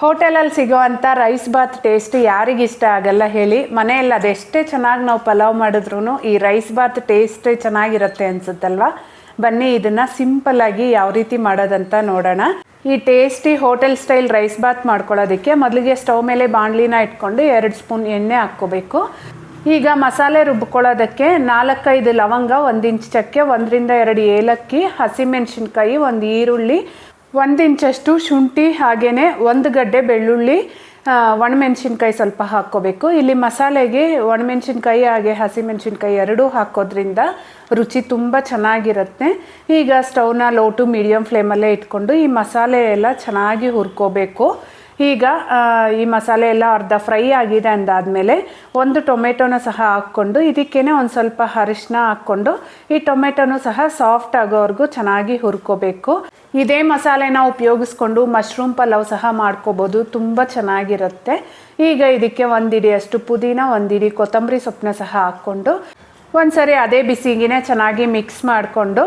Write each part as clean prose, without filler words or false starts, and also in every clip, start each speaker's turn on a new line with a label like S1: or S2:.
S1: ಹೋಟೆಲಲ್ಲಿ ಸಿಗೋವಂಥ rice Baat taste ಯಾರಿಗಿಷ್ಟ ಆಗಲ್ಲ ಹೇಳಿ. ಮನೆಯಲ್ಲಿ ಅದೆಷ್ಟೇ ಚೆನ್ನಾಗಿ ನಾವು ಪಲಾವ್ ಮಾಡಿದ್ರೂ ಈ ರೈಸ್ ಬಾತ್ ಟೇಸ್ಟ್ ಚೆನ್ನಾಗಿರುತ್ತೆ ಅನ್ಸುತ್ತಲ್ವ. ಬನ್ನಿ ಇದನ್ನು ಸಿಂಪಲ್ಲಾಗಿ ಯಾವ ರೀತಿ ಮಾಡೋದಂತ ನೋಡೋಣ. ಈ ಟೇಸ್ಟಿ ಹೋಟೆಲ್ ಸ್ಟೈಲ್ ರೈಸ್ ಬಾತ್ ಮಾಡ್ಕೊಳ್ಳೋದಕ್ಕೆ ಮೊದಲಿಗೆ ಸ್ಟವ್ ಮೇಲೆ ಬಾಣಲಿನ ಇಟ್ಕೊಂಡು 2 ಸ್ಪೂನ್ ಎಣ್ಣೆ ಹಾಕ್ಕೋಬೇಕು. ಈಗ ಮಸಾಲೆ ರುಬ್ಕೊಳ್ಳೋದಕ್ಕೆ 4-5 ಲವಂಗ, 1 ಇಂಚ್ ಚಕ್ಕೆ, 1-2 ಏಲಕ್ಕಿ, ಹಸಿಮೆಣಸಿನ್ಕಾಯಿ, 1 ಈರುಳ್ಳಿ, 1 ಇಂಚಷ್ಟು ಶುಂಠಿ, ಹಾಗೆಯೇ 1 ಗಡ್ಡೆ ಬೆಳ್ಳುಳ್ಳಿ, ಒಣಮೆಣಸಿನ್ಕಾಯಿ ಸ್ವಲ್ಪ ಹಾಕ್ಕೋಬೇಕು. ಇಲ್ಲಿ ಮಸಾಲೆಗೆ ಒಣಮೆಣಸಿನ್ಕಾಯಿ ಹಾಗೆ ಹಸಿಮೆಣಸಿನ್ಕಾಯಿ ಎರಡೂ ಹಾಕೋದ್ರಿಂದ ರುಚಿ ತುಂಬ ಚೆನ್ನಾಗಿರುತ್ತೆ. ಈಗ ಸ್ಟವ್ನ ಲೋ ಟು ಮೀಡಿಯಮ್ ಫ್ಲೇಮಲ್ಲೇ ಇಟ್ಕೊಂಡು ಈ ಮಸಾಲೆ ಎಲ್ಲ ಚೆನ್ನಾಗಿ ಹುರ್ಕೋಬೇಕು. ಈಗ ಈ ಮಸಾಲೆ ಎಲ್ಲ ಅರ್ಧ ಫ್ರೈ ಆಗಿದೆ ಅಂದಾದಮೇಲೆ 1 ಟೊಮೆಟೊನ ಸಹ ಹಾಕ್ಕೊಂಡು ಇದಕ್ಕೇನೆ ಒಂದು ಸ್ವಲ್ಪ ಅರಿಶಿನ ಹಾಕ್ಕೊಂಡು ಈ ಟೊಮೆಟೊನು ಸಹ ಸಾಫ್ಟ್ ಆಗೋವರೆಗೂ ಚೆನ್ನಾಗಿ ಹುರ್ಕೋಬೇಕು. ಇದೇ ಮಸಾಲೆನ ಉಪಯೋಗಿಸ್ಕೊಂಡು ಮಶ್ರೂಮ್ ಪಲಾವ್ ಸಹ ಮಾಡ್ಕೋಬೋದು, ತುಂಬ ಚೆನ್ನಾಗಿರುತ್ತೆ. ಈಗ ಇದಕ್ಕೆ 1 ಹಿಡಿಯಷ್ಟು ಪುದೀನ, 1 ಹಿಡಿ ಕೊತ್ತಂಬರಿ ಸೊಪ್ಪನ್ನ ಸಹ ಹಾಕ್ಕೊಂಡು ಒಂದ್ಸರಿ ಅದೇ ಬಿಸಿಗಿನೇ ಚೆನ್ನಾಗಿ ಮಿಕ್ಸ್ ಮಾಡಿಕೊಂಡು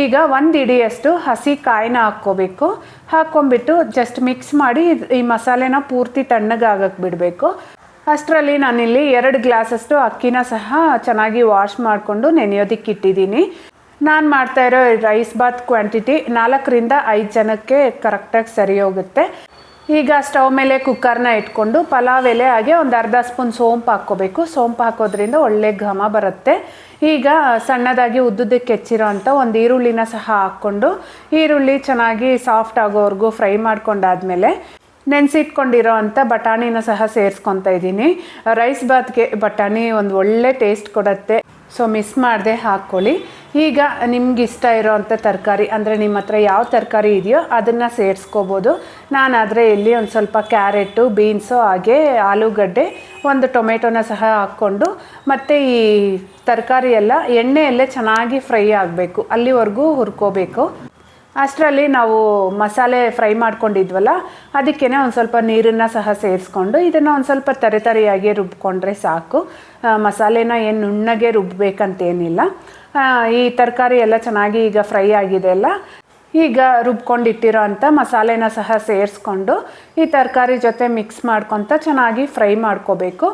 S1: ಈಗ 1 ಹಿಡಿಯಷ್ಟು ಹಸಿ ಕಾಯಿನ ಹಾಕ್ಕೋಬೇಕು. ಹಾಕ್ಕೊಂಬಿಟ್ಟು ಜಸ್ಟ್ ಮಿಕ್ಸ್ ಮಾಡಿ ಈ ಮಸಾಲೆನ ಪೂರ್ತಿ ತಣ್ಣಗಾಗಕ್ಕೆ ಬಿಡಬೇಕು. ಅಷ್ಟರಲ್ಲಿ ನಾನಿಲ್ಲಿ 2 ಗ್ಲಾಸಷ್ಟು ಅಕ್ಕಿನ ಸಹ ಚೆನ್ನಾಗಿ ವಾಶ್ ಮಾಡಿಕೊಂಡು ನೆನೆಯೋದಕ್ಕೆ ಇಟ್ಟಿದ್ದೀನಿ. ನಾನು ಮಾಡ್ತಾಯಿರೋ ರೈಸ್ ಬಾತ್ ಕ್ವಾಂಟಿಟಿ 4ರಿಂದ 5 ಜನಕ್ಕೆ ಕರೆಕ್ಟಾಗಿ ಸರಿ ಹೋಗುತ್ತೆ. ಈಗ ಸ್ಟವ್ ಮೇಲೆ ಕುಕ್ಕರ್ನ ಇಟ್ಕೊಂಡು ಪಲಾವ್ ಎಲೆ ಹಾಗೆ ಒಂದು ಅರ್ಧ ಸ್ಪೂನ್ ಸೋಂಪು ಹಾಕ್ಕೋಬೇಕು. ಸೋಂಪು ಹಾಕೋದ್ರಿಂದ ಒಳ್ಳೆ ಘಮ ಬರುತ್ತೆ. ಈಗ ಸಣ್ಣದಾಗಿ ಉದ್ದುದಕ್ಕೆ ಹೆಚ್ಚಿರೋ ಅಂಥ 1 ಈರುಳ್ಳಿನ ಸಹ ಹಾಕ್ಕೊಂಡು ಈರುಳ್ಳಿ ಚೆನ್ನಾಗಿ ಸಾಫ್ಟ್ ಆಗೋವರೆಗೂ ಫ್ರೈ ಮಾಡ್ಕೊಂಡಾದ್ಮೇಲೆ ನೆನೆಸಿಟ್ಕೊಂಡಿರೋ ಅಂಥ ಬಟಾಣಿನ ಸಹ ಸೇರಿಸ್ಕೊತಾ ಇದ್ದೀನಿ. ರೈಸ್ ಬಾತ್ಗೆ ಬಟಾಣಿ ಒಂದು ಒಳ್ಳೆ ಟೇಸ್ಟ್ ಕೊಡುತ್ತೆ, ಸೊ ಮಿಸ್ ಮಾಡದೆ ಹಾಕ್ಕೊಳ್ಳಿ. ಈಗ ನಿಮ್ಗೆ ಇಷ್ಟ ಇರೋ ಅಂಥ ತರಕಾರಿ ಅಂದರೆ ನಿಮ್ಮ ಹತ್ರ ಯಾವ ತರಕಾರಿ ಇದೆಯೋ ಅದನ್ನು ಸೇರಿಸ್ಕೋಬೋದು. ನಾನಾದರೆ ಇಲ್ಲಿ ಒಂದು ಸ್ವಲ್ಪ ಕ್ಯಾರೆಟು, ಬೀನ್ಸು ಹಾಗೆ ಆಲೂಗಡ್ಡೆ, 1 ಟೊಮೆಟೊನ ಸಹ ಹಾಕ್ಕೊಂಡು ಮತ್ತು ಈ ತರಕಾರಿ ಎಲ್ಲ ಎಣ್ಣೆಯಲ್ಲೇ ಚೆನ್ನಾಗಿ ಫ್ರೈ ಆಗಬೇಕು, ಅಲ್ಲಿವರೆಗೂ ಹುರ್ಕೋಬೇಕು. ಅಷ್ಟರಲ್ಲಿ ನಾವು ಮಸಾಲೆ ಫ್ರೈ ಮಾಡ್ಕೊಂಡಿದ್ವಲ್ಲ ಅದಕ್ಕೇ ಒಂದು ಸ್ವಲ್ಪ ನೀರನ್ನು ಸಹ ಸೇರಿಸ್ಕೊಂಡು ಇದನ್ನು ಒಂದು ಸ್ವಲ್ಪ ತರಿಯಾಗಿ ರುಬ್ಕೊಂಡ್ರೆ ಸಾಕು. ಮಸಾಲೆನ ಏನು ನುಣ್ಣಗೆ ರುಬ್ಬೇಕಂತೇನಿಲ್ಲ. ಈ ತರಕಾರಿ ಎಲ್ಲ ಚೆನ್ನಾಗಿ ಈಗ ಫ್ರೈ ಆಗಿದೆ ಅಲ್ಲ, ಈಗ ರುಬ್ಕೊಂಡಿಟ್ಟಿರೋ ಅಂಥ ಮಸಾಲೆನ ಸಹ ಸೇರಿಸ್ಕೊಂಡು ಈ ತರಕಾರಿ ಜೊತೆ ಮಿಕ್ಸ್ ಮಾಡ್ಕೊತ ಚೆನ್ನಾಗಿ ಫ್ರೈ ಮಾಡ್ಕೋಬೇಕು.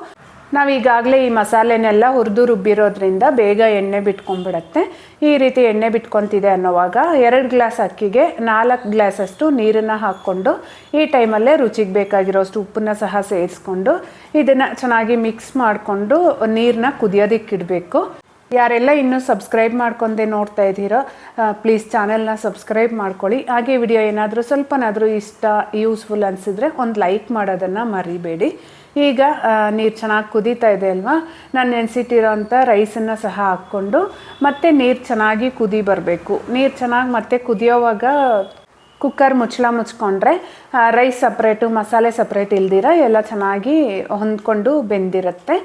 S1: ನಾವೀಗಾಗಲೇ ಈ ಮಸಾಲೆನೆಲ್ಲ ಹುರಿದು ರುಬ್ಬಿರೋದ್ರಿಂದ ಬೇಗ ಎಣ್ಣೆ ಬಿಟ್ಕೊಂಡ್ಬಿಡತ್ತೆ. ಈ ರೀತಿ ಎಣ್ಣೆ ಬಿಟ್ಕೊತಿದೆ ಅನ್ನೋವಾಗ 2 ಗ್ಲಾಸ್ ಅಕ್ಕಿಗೆ 4 ಗ್ಲಾಸಷ್ಟು ನೀರನ್ನು ಹಾಕ್ಕೊಂಡು ಈ ಟೈಮಲ್ಲೇ ರುಚಿಗೆ ಬೇಕಾಗಿರೋಷ್ಟು ಉಪ್ಪನ್ನ ಸಹ ಸೇರಿಸ್ಕೊಂಡು ಇದನ್ನು ಚೆನ್ನಾಗಿ ಮಿಕ್ಸ್ ಮಾಡಿಕೊಂಡು ನೀರನ್ನ ಕುದಿಯೋದಕ್ಕೆ ಇಡಬೇಕು. ಯಾರೆಲ್ಲ ಇನ್ನೂ ಸಬ್ಸ್ಕ್ರೈಬ್ ಮಾಡ್ಕೊಂಡೆ ನೋಡ್ತಾ ಇದ್ದೀರೋ ಪ್ಲೀಸ್ ಚಾನೆಲ್ನ ಸಬ್ಸ್ಕ್ರೈಬ್ ಮಾಡ್ಕೊಳ್ಳಿ. ಹಾಗೆ ವಿಡಿಯೋ ಏನಾದರೂ ಸ್ವಲ್ಪನಾದರೂ ಇಷ್ಟ ಯೂಸ್ಫುಲ್ ಅನಿಸಿದ್ರೆ ಒಂದು ಲೈಕ್ ಮಾಡೋದನ್ನು ಮರಿಬೇಡಿ. ಈಗ ನೀರು ಚೆನ್ನಾಗಿ ಕುದೀತಾ ಇದೆ ಅಲ್ವಾ, ನಾನು ನೆನೆಸಿಟ್ಟಿರೋ ಅಂಥ ರೈಸನ್ನು ಸಹ ಹಾಕ್ಕೊಂಡು ಮತ್ತೆ ನೀರು ಚೆನ್ನಾಗಿ ಕುದಿ ಬರಬೇಕು. ನೀರು ಚೆನ್ನಾಗಿ ಮತ್ತೆ ಕುದಿಯೋವಾಗ ಕುಕ್ಕರ್ ಮುಚ್ಕೊಂಡ್ರೆ ರೈಸ್ ಸಪ್ರೇಟು ಮಸಾಲೆ ಸಪ್ರೇಟ್ ಇಲ್ದಿರ ಎಲ್ಲ ಚೆನ್ನಾಗಿ ಹೊಂದ್ಕೊಂಡು ಬೆಂದಿರುತ್ತೆ.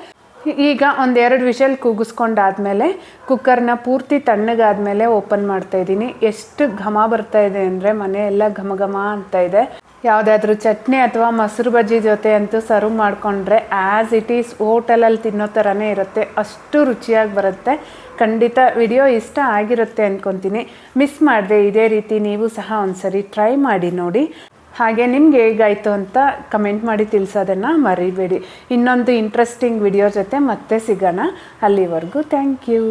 S1: ಈಗ 1-2 ವಿಷಲ್ ಕೂಗಿಸ್ಕೊಂಡಾದ್ಮೇಲೆ ಕುಕ್ಕರ್ನ ಪೂರ್ತಿ ತಣ್ಣಗಾದ್ಮೇಲೆ ಓಪನ್ ಮಾಡ್ತಾಯಿದ್ದೀನಿ. ಎಷ್ಟು ಘಮ ಬರ್ತಾ ಇದೆ ಅಂದರೆ ಮನೆಯೆಲ್ಲ ಘಮ ಘಮ ಅಂತ ಇದೆ. ಯಾವುದಾದ್ರೂ ಚಟ್ನಿ ಅಥವಾ ಮೊಸರು ಬಜ್ಜಿ ಜೊತೆ ಅಂತೂ ಸರ್ವ್ ಮಾಡಿಕೊಂಡ್ರೆ ಆ್ಯಸ್ ಇಟ್ ಈಸ್ ಹೋಟೆಲಲ್ಲಿ ತಿನ್ನೋ ಥರನೇ ಇರುತ್ತೆ, ಅಷ್ಟು ರುಚಿಯಾಗಿ ಬರುತ್ತೆ. ಖಂಡಿತ ವಿಡಿಯೋ ಇಷ್ಟ ಆಗಿರುತ್ತೆ ಅಂದ್ಕೊತೀನಿ. ಮಿಸ್ ಮಾಡಿದೆ ಇದೇ ರೀತಿ ನೀವು ಸಹ ಒಂದ್ಸರಿ ಟ್ರೈ ಮಾಡಿ ನೋಡಿ. ಹಾಗೆ ನಿಮಗೆ ಹೇಗಾಯಿತು ಅಂತ ಕಮೆಂಟ್ ಮಾಡಿ ತಿಳಿಸೋದನ್ನು ಮರಿಬೇಡಿ. ಇನ್ನೊಂದು ಇಂಟ್ರೆಸ್ಟಿಂಗ್ ವಿಡಿಯೋ ಜೊತೆ ಮತ್ತೆ ಸಿಗೋಣ. ಅಲ್ಲಿವರೆಗೂ ಥ್ಯಾಂಕ್ ಯು.